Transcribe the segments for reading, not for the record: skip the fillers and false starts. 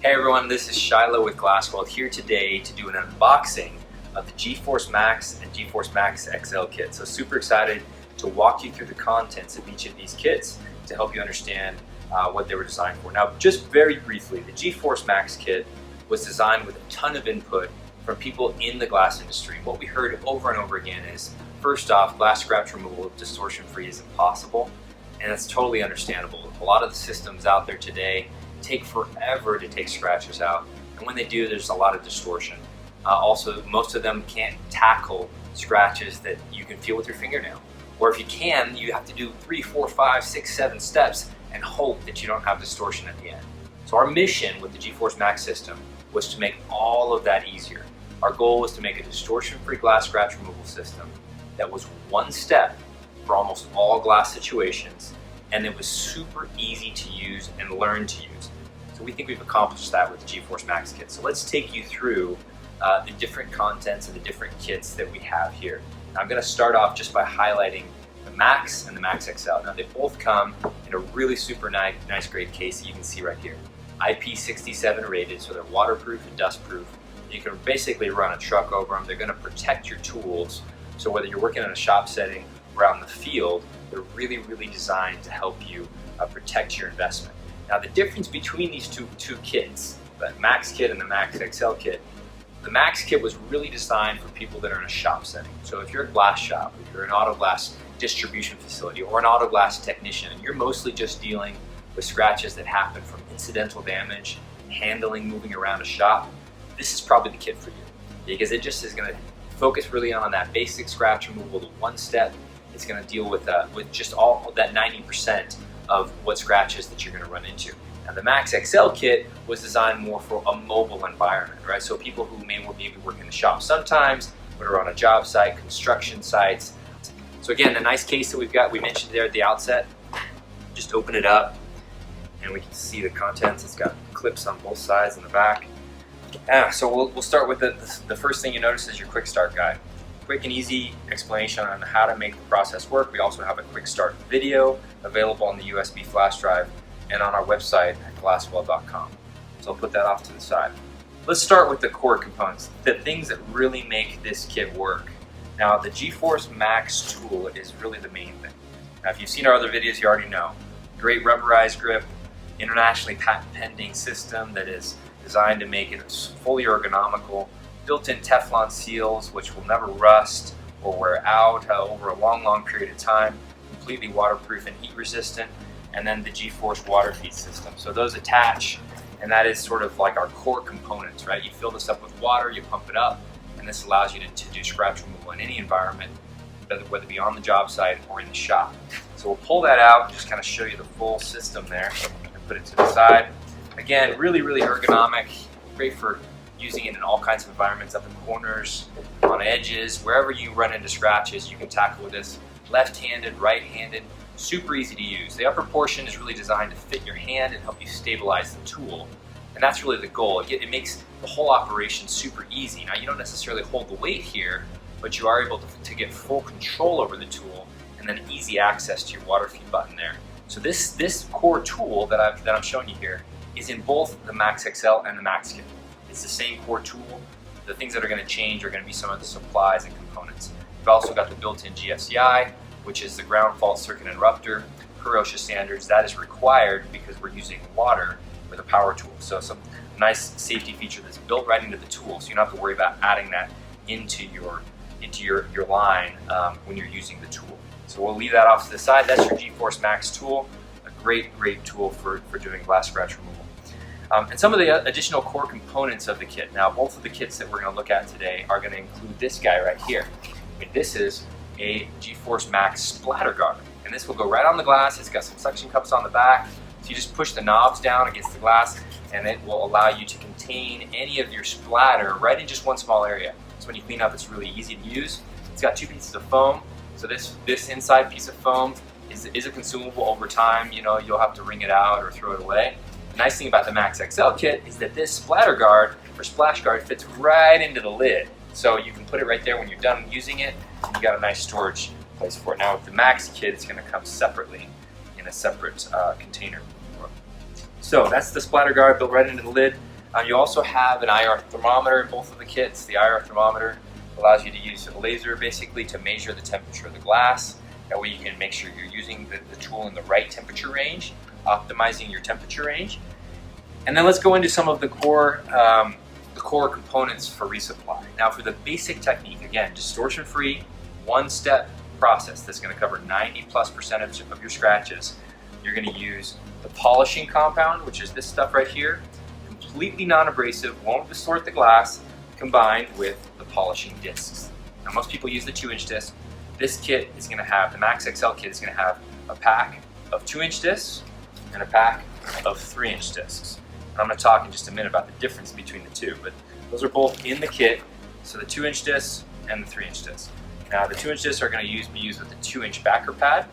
Hey everyone, this is Shiloh with GlasWeld here today to do an unboxing of the Gforce Max and Gforce Max XL kit. So super excited to walk you through the contents of each of these kits to help you understand what they were designed for. Now just very briefly, the Gforce Max kit was designed with a ton of input from people in the glass industry. What we heard over and over again is, first off, glass scratch removal distortion-free is impossible, and that's totally understandable. A lot of the systems out there today take forever to take scratches out, and when they do, there's a lot of distortion. Also, most of them can't tackle scratches that you can feel with your fingernail, or if you can, you have to do 3, 4, 5, 6, 7 steps and hope that you don't have distortion at the end. So our mission with the Gforce Max system was to make all of that easier. Our goal was to make a distortion-free glass scratch removal system that was one step for almost all glass situations, and it was super easy to use and learn to use. So we think we've accomplished that with the Gforce Max kit. So let's take you through the different contents and the different kits that we have here. Now, I'm going to start off just by highlighting the Max and the Max XL. Now they both come in a really super nice grade case that you can see right here. IP67 rated, so they're waterproof and dustproof. You can basically run a truck over them. They're going to protect your tools. So whether you're working in a shop setting or out in the field, they're really designed to help you protect your investment. Now the difference between these two kits, the Max kit and the Max XL kit, the Max kit was really designed for people that are in a shop setting. So if you're a glass shop, if you're an auto glass distribution facility or an auto glass technician, and you're mostly just dealing with scratches that happen from incidental damage, handling, moving around a shop, this is probably the kit for you, because it just is going to focus really on that basic scratch removal, the one step. It's going to deal with just all that 90% of what scratches that you're going to run into. Now the Max XL kit was designed more for a mobile environment, right? So people who maybe work in the shop sometimes, but are on a job site, construction sites. So again, the nice case that we've got, we mentioned there at the outset, just open it up and we can see the contents. It's got clips on both sides and the back. So we'll start with the first thing you notice is your quick start guide. Quick and easy explanation on how to make the process work. We also have a quick start video available on the USB flash drive and on our website at GlasWeld.com. So I'll put that off to the side. Let's start with the core components, the things that really make this kit work. Now the Geforce Max Tool is really the main thing. Now if you've seen our other videos, you already know. Great rubberized grip, internationally patent pending system that is designed to make it fully ergonomical, built-in Teflon seals which will never rust or wear out over a long period of time, completely waterproof and heat resistant, and then the Geforce water feed system. So those attach, and that is sort of like our core components, right? You fill this up with water, you pump it up, and this allows you to do scratch removal in any environment, whether it be on the job site or in the shop. So we'll pull that out and just kind of show you the full system there and put it to the side. Again, really ergonomic, great for using it in all kinds of environments, up in corners, on edges, wherever you run into scratches, you can tackle with this. Left-handed, right-handed, super easy to use. The upper portion is really designed to fit your hand and help you stabilize the tool. And that's really the goal. It makes the whole operation super easy. Now you don't necessarily hold the weight here, but you are able to get full control over the tool and then easy access to your water feed button there. So this core tool that I'm showing you here is in both the Max XL and the Max kit. It's the same core tool. The things that are going to change are going to be some of the supplies and components. We've also got the built-in GFCI, which is the ground fault circuit interrupter. Per OSHA standards, that is required because we're using water with a power tool. So some nice safety feature that's built right into the tool, so you don't have to worry about adding that into your line when you're using the tool. So we'll leave that off to the side. That's your Gforce Max tool, a great tool for doing glass scratch removal. And some of the additional core components of the kit. Now, both of the kits that we're going to look at today are going to include this guy right here. And this is a Gforce Max splatter guard. And this will go right on the glass. It's got some suction cups on the back. So you just push the knobs down against the glass and it will allow you to contain any of your splatter right in just one small area. So when you clean up, it's really easy to use. It's got 2 pieces of foam. So this inside piece of foam is a consumable over time. You know, you'll have to wring it out or throw it away. The nice thing about the Max XL kit is that this splatter guard or splash guard fits right into the lid. So you can put it right there when you're done using it, and you got a nice storage place for it. Now with the Max kit, it's going to come separately in a separate container. So that's the splatter guard built right into the lid. You also have an IR thermometer in both of the kits. The IR thermometer allows you to use a laser basically to measure the temperature of the glass. That way you can make sure you're using the tool in the right temperature range, optimizing your temperature range. And then let's go into some of the core components for resupply. Now for the basic technique, again, distortion-free, one-step process that's going to cover 90+% of your scratches. You're going to use the polishing compound, which is this stuff right here, completely non-abrasive, won't distort the glass, combined with the polishing discs. Now most people use the 2-inch disc. This kit is going to have, the Max XL kit is going to have a pack of 2-inch discs and a pack of 3-inch discs. And I'm going to talk in just a minute about the difference between the two, but those are both in the kit, so the 2-inch discs and the 3-inch discs. Now the 2-inch discs are going to be used with the 2-inch backer pad.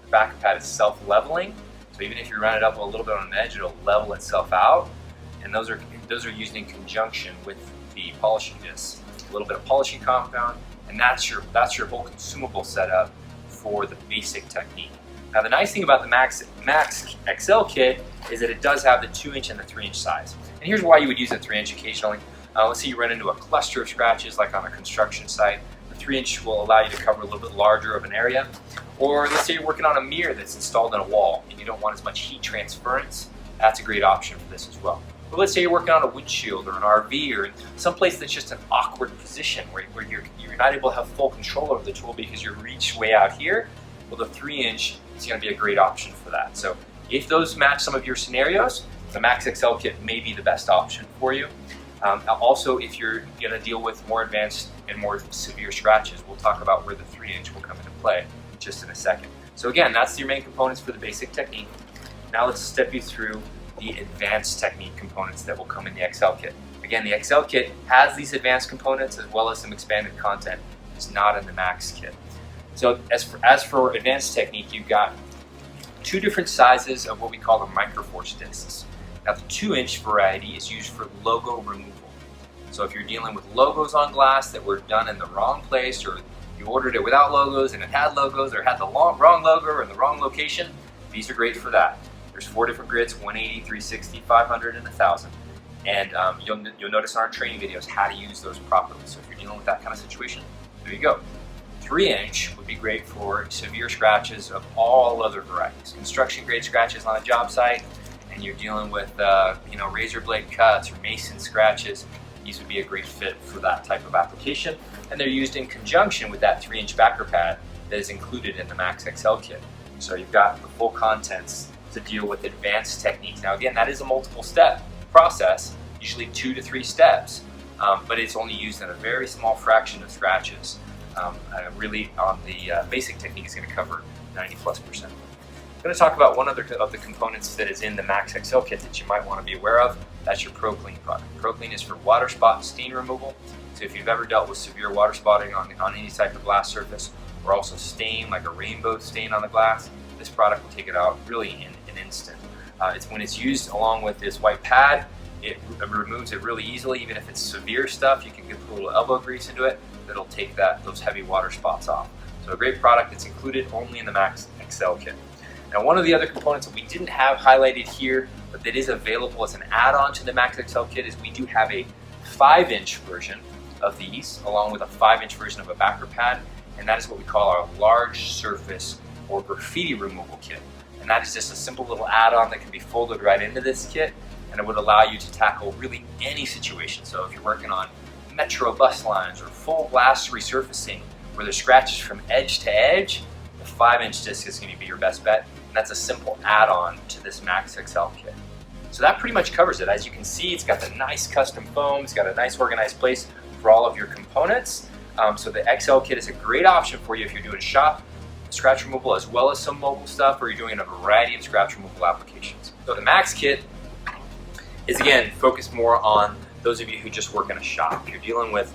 The backer pad is self-leveling, so even if you run it up a little bit on an edge, it'll level itself out. And those are used in conjunction with the polishing discs. A little bit of polishing compound, and that's your whole consumable setup for the basic technique. Now the nice thing about the Max XL kit is that it does have the 2-inch and the 3-inch size. And here's why you would use a 3-inch occasionally. Let's say you run into a cluster of scratches like on a construction site. The 3-inch will allow you to cover a little bit larger of an area. Or let's say you're working on a mirror that's installed in a wall and you don't want as much heat transference. That's a great option for this as well. But let's say you're working on a windshield or an RV or someplace that's just an awkward position where you're not able to have full control over the tool because you're reached way out here. Well, the 3-inch is going to be a great option for that. So if those match some of your scenarios, the Max XL kit may be the best option for you. Also, if you're going to deal with more advanced and more severe scratches, we'll talk about where the 3-inch will come into play just in a second. So again, that's your main components for the basic technique. Now let's step you through the advanced technique components that will come in the XL kit. Again, the XL kit has these advanced components as well as some expanded content. It's not in the Max kit. So as for advanced technique, you've got 2 different sizes of what we call the microforce discs. Now the 2-inch variety is used for logo removal. So if you're dealing with logos on glass that were done in the wrong place, or you ordered it without logos and it had logos, or had the wrong logo or in the wrong location, these are great for that. There's 4 different grids, 180, 360, 500, and 1000. And you'll notice in our training videos how to use those properly. So if you're dealing with that kind of situation, there you go. 3-inch would be great for severe scratches of all other varieties. Construction grade scratches on a job site, and you're dealing with razor blade cuts or mason scratches. These would be a great fit for that type of application. And they're used in conjunction with that 3-inch backer pad that is included in the Max XL kit. So you've got the full contents to deal with advanced techniques. Now again, that is a multiple step process, usually 2 to 3 steps, but it's only used in a very small fraction of scratches. Really on the basic technique is going to cover 90+%. I'm going to talk about one other of the components that is in the Max XL kit that you might want to be aware of. That's your ProClean product. ProClean is for water spot and stain removal. So if you've ever dealt with severe water spotting on any type of glass surface, or also stain like a rainbow stain on the glass, this product will take it out really in an instant. When it's used along with this white pad, it removes it really easily. Even if it's severe stuff, you can put a little elbow grease into it that'll take those heavy water spots off. So a great product that's included only in the Max XL kit. Now one of the other components that we didn't have highlighted here, but that is available as an add-on to the Max XL kit, is we do have a 5-inch version of these, along with a 5-inch version of a backer pad, and that is what we call our large surface or graffiti removal kit. And that is just a simple little add-on that can be folded right into this kit, and it would allow you to tackle really any situation. So if you're working on metro bus lines or full glass resurfacing where there's scratches from edge to edge, the 5-inch disc is going to be your best bet, and that's a simple add-on to this Max XL kit. So that pretty much covers it. As you can see, it's got the nice custom foam, it's got a nice organized place for all of your components. So the XL kit is a great option for you if you're doing shop scratch removal as well as some mobile stuff, or you're doing a variety of scratch removal applications. So the Max kit is again focused more on those of you who just work in a shop. If you're dealing with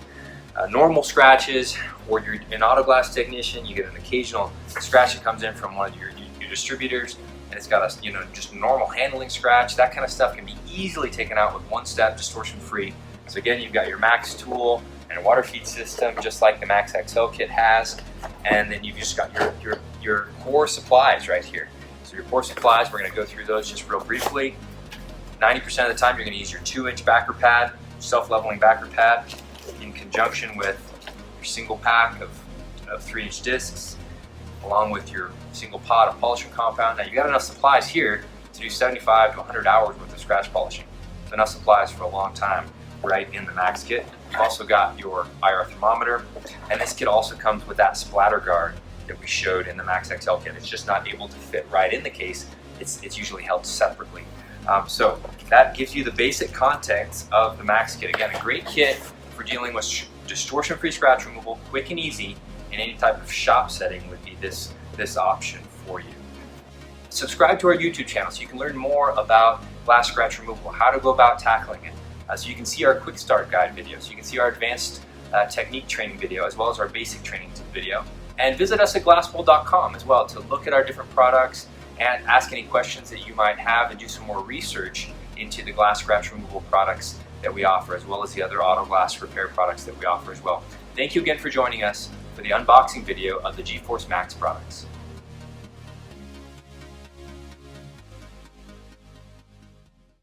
normal scratches, or you're an auto glass technician, you get an occasional scratch that comes in from one of your distributors, and it's got a just normal handling scratch. That kind of stuff can be easily taken out with one-step, distortion-free. So again, you've got your Max tool and a water feed system, just like the Max XL kit has, and then you've just got your core supplies right here. So your core supplies, we're going to go through those just real briefly. 90% of the time you're going to use your 2-inch backer pad, self-leveling backer pad, in conjunction with your single pack of 3-inch discs, along with your single pot of polishing compound. Now you've got enough supplies here to do 75 to 100 hours worth of scratch polishing. So enough supplies for a long time right in the Max kit. You've also got your IR thermometer, and this kit also comes with that splatter guard that we showed in the Max XL kit. It's just not able to fit right in the case. It's usually held separately. So that gives you the basic contents of the Max kit. Again, a great kit for dealing with distortion-free scratch removal, quick and easy, in any type of shop setting would be this option for you. Subscribe to our YouTube channel so you can learn more about glass scratch removal, how to go about tackling it. So you can see our quick start guide videos, you can see our advanced technique training video, as well as our basic training video. And visit us at GlasWeld.com as well to look at our different products and ask any questions that you might have and do some more research into the glass scratch removal products that we offer, as well as the other auto glass repair products that we offer as well. Thank you again for joining us for the unboxing video of the Geforce Max products.